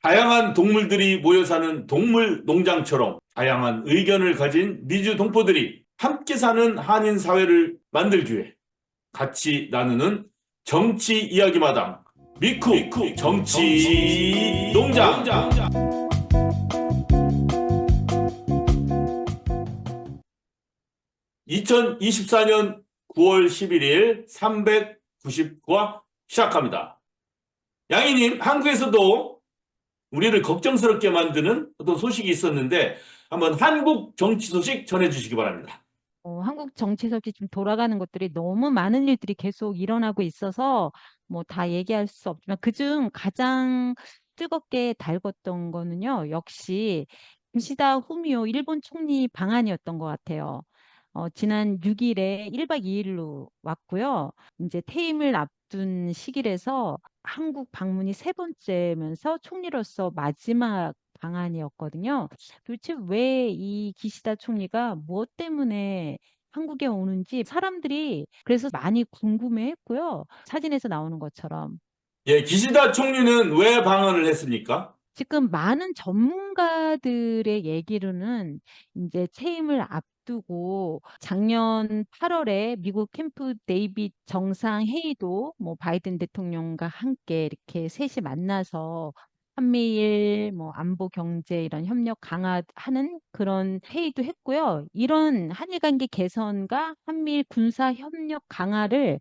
다양한 동물들이 모여 사는 동물 농장처럼 다양한 의견을 가진 미주 동포들이 함께 사는 한인 사회를 만들기 위해 같이 나누는 정치 이야기마당 미쿡 정치 농장. 2024년 9월 11일 399화 시작합니다. 양희님, 한국에서도 우리를 걱정스럽게 만드는 어떤 소식이 있었는데 한번 한국 정치 소식 전해주시기 바랍니다. 한국 정치석이 좀 돌아가는 것들이 너무 많은 일들이 계속 일어나고 있어서 뭐 다 얘기할 수 없지만 그중 가장 뜨겁게 달궜던 거는요. 역시 기시다 후미오 일본 총리 방한이었던 것 같아요. 지난 6일에 1박 2일로 왔고요. 이제 퇴임을 앞둔 시기라서 한국 방문이 세 번째면서 총리로서 마지막 방한이었거든요. 도대체 왜 이 기시다 총리가 무엇 때문에 한국에 오는지 사람들이 그래서 많이 궁금해했고요. 사진에서 나오는 것처럼. 예, 기시다 총리는 왜 방한을 했습니까? 지금 많은 전문가들의 얘기로는 이제 퇴임을 앞두고 작년 8월에 미국 캠프 데이빗 정상회의도 뭐 바이든 대통령과 함께 이렇게 셋이 만나서 한미일 뭐 안보 경제 이런 협력 강화하는 그런 회의도 했고요. 이런 한일 관계 개선과 한미일 군사 협력 강화를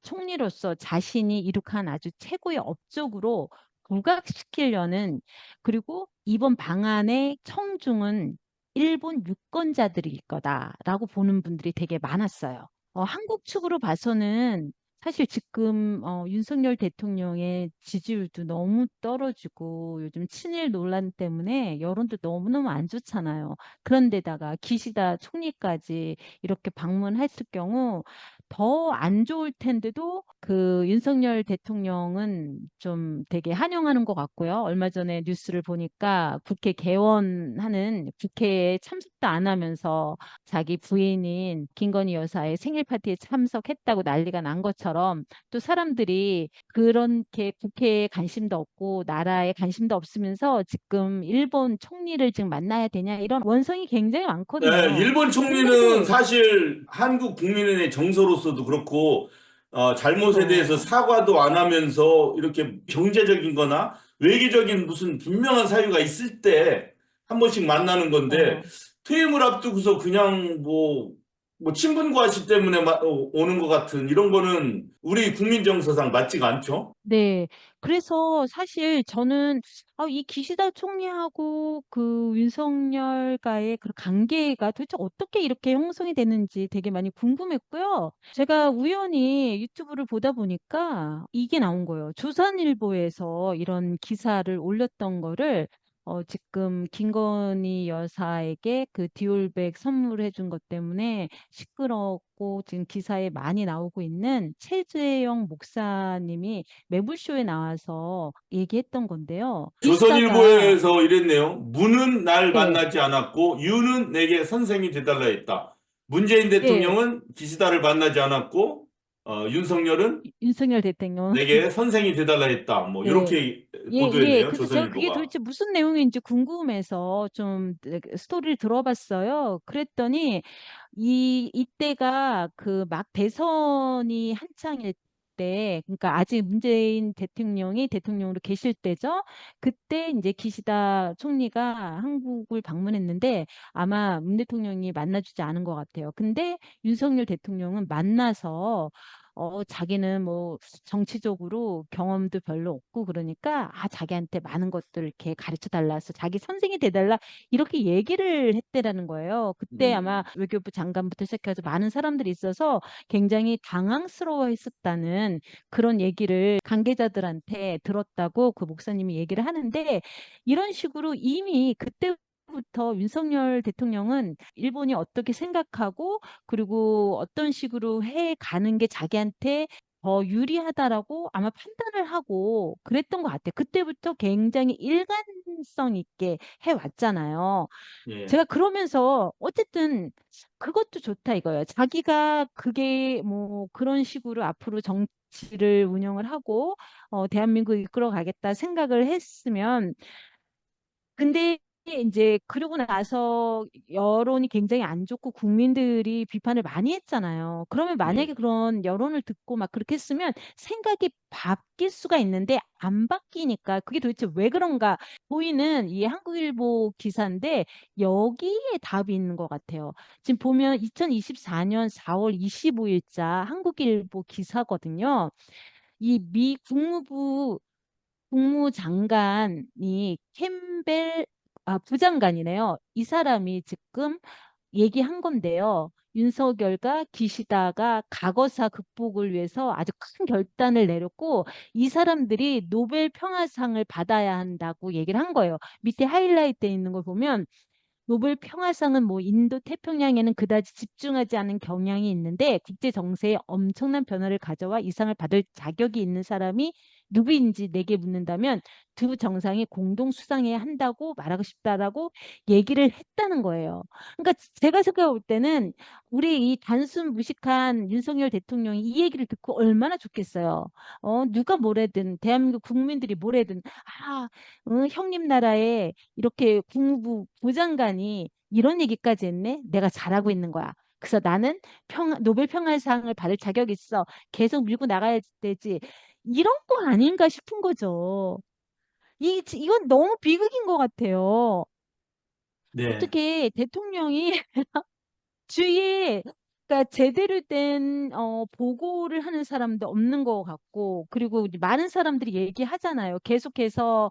총리로서 자신이 이룩한 아주 최고의 업적으로 부각시키려는, 그리고 이번 방안의 청중은 일본 유권자들일 거다라고 보는 분들이 되게 많았어요. 한국 측으로 봐서는 사실 지금 윤석열 대통령의 지지율도 너무 떨어지고 요즘 친일 논란 때문에 여론도 너무너무 안 좋잖아요. 그런데다가 기시다 총리까지 이렇게 방문했을 경우 더 안 좋을 텐데도 그 윤석열 대통령은 좀 되게 환영하는 것 같고요. 얼마 전에 뉴스를 보니까 국회 개원하는 국회에 참석도 안 하면서 자기 부인인 김건희 여사의 생일 파티에 참석했다고 난리가 난 것처럼 또 사람들이 그렇게 국회에 관심도 없고 나라에 관심도 없으면서 지금 일본 총리를 지금 만나야 되냐 이런 원성이 굉장히 네, 많거든요. 일본 총리는 근데도 사실 한국 국민의 정서로서도 그렇고, 잘못에 대해서 그쵸. 사과도 안 하면서 이렇게 경제적인 거나 외교적인 무슨 분명한 사유가 있을 때 한 번씩 만나는 건데, 그쵸. 퇴임을 앞두고서 그냥 뭐 친분 과시 때문에 오는 것 같은 이런 거는 우리 국민 정서상 맞지가 않죠? 네. 그래서 사실 저는 이 기시다 총리하고 그 윤석열과의 그 관계가 도대체 어떻게 이렇게 형성이 되는지 되게 많이 궁금했고요. 제가 우연히 유튜브를 보다 보니까 이게 나온 거예요. 조선일보에서 이런 기사를 올렸던 거를 지금 김건희 여사에게 그 디올백 선물해 준 것 때문에 시끄럽고 지금 기사에 많이 나오고 있는 최재영 목사님이 매불쇼에 나와서 얘기했던 건데요. 기시다가 조선일보에서 이랬네요. 문은 날 네, 만나지 않았고 유는 내게 선생이 되달라 했다. 문재인 네, 대통령은 기시다를 만나지 않았고 윤석열은 윤석열 대통령. 내게 선생이 되달라 했다. 뭐 네. 이렇게 예, 예. 보도했네요. 그래서 제가 그게 조선일보가. 도대체 무슨 내용인지 궁금해서 좀 스토리를 들어봤어요. 그랬더니 이때가 그 막 대선이 한창일 때, 그러니까 아직 문재인 대통령이 대통령으로 계실 때죠. 그때 이제 기시다 총리가 한국을 방문했는데 아마 문 대통령이 만나주지 않은 것 같아요. 근데 윤석열 대통령은 만나서 자기는 뭐 정치적으로 경험도 별로 없고 그러니까 자기한테 많은 것들 이렇게 가르쳐 달라서 자기 선생이 돼달라 이렇게 얘기를 했대라는 거예요. 그때 아마 음. 외교부 장관부터 시작해서 많은 사람들이 있어서 굉장히 당황스러워 했었다는 그런 얘기를 관계자들한테 들었다고 그 목사님이 얘기를 하는데, 이런 식으로 이미 그때부터 윤석열 대통령은 일본이 어떻게 생각하고 그리고 어떤 식으로 해 가는 게 자기한테 더 유리하다라고 아마 판단을 하고 그랬던 것 같아요. 그때부터 굉장히 일관성 있게 해왔잖아요. 예. 제가 그러면서 어쨌든 그것도 좋다 이거예요. 자기가 그게 뭐 그런 식으로 앞으로 정치를 운영을 하고 대한민국을 이끌어 가겠다 생각을 했으면 근데 이제 그러고 나서 여론이 굉장히 안 좋고 국민들이 비판을 많이 했잖아요. 그러면 예. 만약에 그런 여론을 듣고 막 그렇게 했으면 생각이 바뀔 수가 있는데 안 바뀌니까 그게 도대체 왜 그런가 보이는 이 한국일보 기사인데 여기에 답이 있는 것 같아요. 지금 보면 2024년 4월 25일자 한국일보 기사거든요. 이 미 국무부 국무장관이 캠벨 부장관이네요. 이 사람이 지금 얘기한 건데요. 윤석열과 기시다가 과거사 극복을 위해서 아주 큰 결단을 내렸고 이 사람들이 노벨 평화상을 받아야 한다고 얘기를 한 거예요. 밑에 하이라이트에 있는 걸 보면 노벨 평화상은 뭐 인도 태평양에는 그다지 집중하지 않은 경향이 있는데 국제 정세에 엄청난 변화를 가져와 이 상을 받을 자격이 있는 사람이 누구인지 내게 묻는다면 두 정상이 공동 수상해야 한다고 말하고 싶다라고 얘기를 했다는 거예요. 그러니까 제가 생각해 볼 때는 우리 이 단순 무식한 윤석열 대통령이 이 얘기를 듣고 얼마나 좋겠어요. 누가 뭐래든 대한민국 국민들이 뭐래든 형님 나라에 이렇게 국무부 부장관이 이런 얘기까지 했네. 내가 잘하고 있는 거야. 그래서 나는 노벨 평화상을 받을 자격이 있어. 계속 밀고 나가야 되지. 이런 거 아닌가 싶은 거죠. 이건 너무 비극인 것 같아요. 네. 어떻게 대통령이 주위에 그러니까 제대로 된 보고를 하는 사람도 없는 것 같고 그리고 이제 많은 사람들이 얘기하잖아요. 계속해서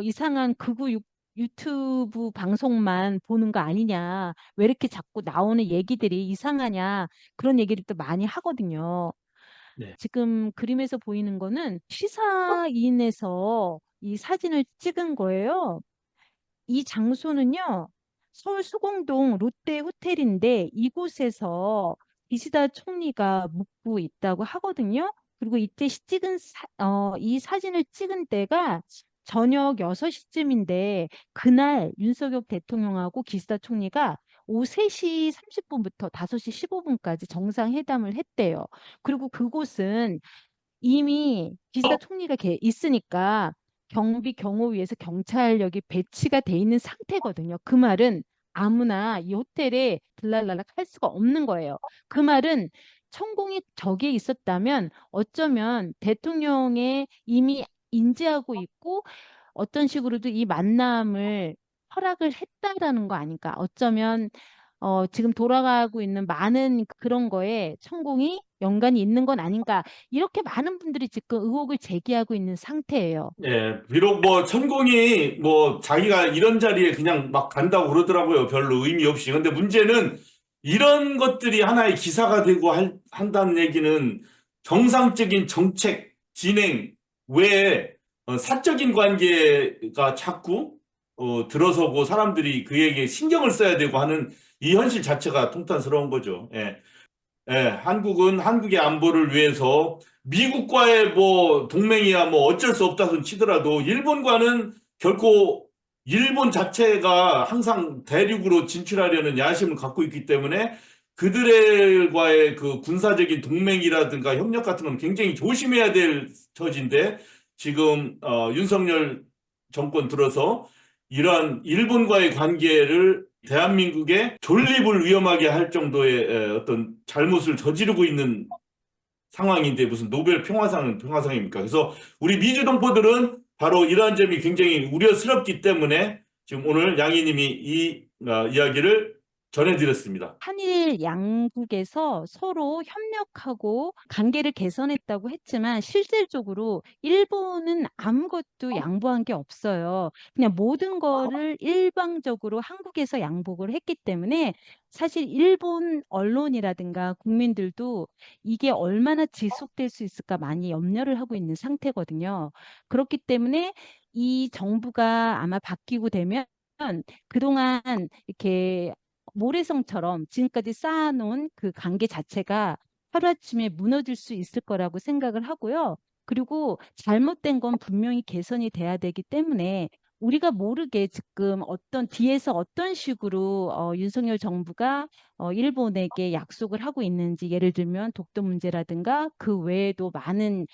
이상한 유튜브 방송만 보는 거 아니냐. 왜 이렇게 자꾸 나오는 얘기들이 이상하냐. 그런 얘기를 또 많이 하거든요. 네. 지금 그림에서 보이는 거는 시사인에서 이 사진을 찍은 거예요. 이 장소는요, 서울 수공동 롯데 호텔인데 이곳에서 기시다 총리가 묵고 있다고 하거든요. 그리고 이때 이 사진을 찍은 때가 저녁 6시쯤인데 그날 윤석열 대통령하고 기시다 총리가 오후 3시 30분부터 5시 15분까지 정상회담을 했대요. 그리고 그곳은 이미 기시다 총리가 있으니까 경비 경호위에서 경찰력이 배치가 돼 있는 상태거든요. 그 말은 아무나 이 호텔에 들락날락 할 수가 없는 거예요. 그 말은 천공이 저기에 있었다면 어쩌면 대통령의 이미 인지하고 있고 어떤 식으로도 이 만남을 허락을 했다라는 거 아닐까. 어쩌면 지금 돌아가고 있는 많은 그런 거에 천공이 연관이 있는 건 아닌가. 이렇게 많은 분들이 지금 의혹을 제기하고 있는 상태예요. 예, 비록 뭐 천공이 뭐 자기가 이런 자리에 그냥 막 간다고 그러더라고요. 별로 의미 없이. 근데 문제는 이런 것들이 하나의 기사가 되고 한다는 얘기는 정상적인 정책 진행 외에 사적인 관계가 자꾸 들어서고 사람들이 그에게 신경을 써야 되고 하는 이 현실 자체가 통탄스러운 거죠. 예. 예, 한국은 한국의 안보를 위해서 미국과의 뭐 동맹이야 뭐 어쩔 수 없다 손 치더라도 일본과는 결코 일본 자체가 항상 대륙으로 진출하려는 야심을 갖고 있기 때문에 그들과의 그 군사적인 동맹이라든가 협력 같은 건 굉장히 조심해야 될 처지인데 지금 윤석열 정권 들어서 이러한 일본과의 관계를 대한민국의 존립을 위험하게 할 정도의 어떤 잘못을 저지르고 있는 상황인데 무슨 노벨 평화상은 평화상입니까? 그래서 우리 미주동포들은 바로 이러한 점이 굉장히 우려스럽기 때문에 지금 오늘 양희님이 이 이야기를 전해드렸습니다. 한일 양국에서 서로 협력하고 관계를 개선했다고 했지만 실질적으로 일본은 아무것도 양보한 게 없어요. 그냥 모든 거를 일방적으로 한국에서 양보를 했기 때문에 사실 일본 언론이라든가 국민들도 이게 얼마나 지속될 수 있을까 많이 염려를 하고 있는 상태거든요. 그렇기 때문에 이 정부가 아마 바뀌고 되면 그동안 이렇게 모래성처럼 지금까지 쌓아놓은 그 관계 자체가 하루아침에 무너질 수 있을 거라고 생각을 하고요. 그리고 잘못된 건 분명히 개선이 돼야 되기 때문에 우리가 모르게 지금 뒤에서 어떤 식으로 윤석열 정부가 일본에게 약속을 하고 있는지 예를 들면 독도 문제라든가 그 외에도 많은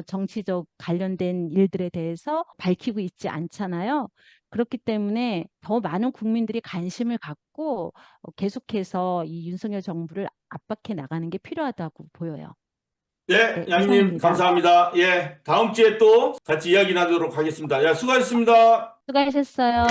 정치적 관련된 일들에 대해서 밝히고 있지 않잖아요. 그렇기 때문에 더 많은 국민들이 관심을 갖고 계속해서 이 윤석열 정부를 압박해 나가는 게 필요하다고 보여요. 예, 네, 양님 이상입니다. 감사합니다. 예, 다음 주에 또 같이 이야기 나누도록 하겠습니다. 야, 수고하셨습니다. 수고하셨어요.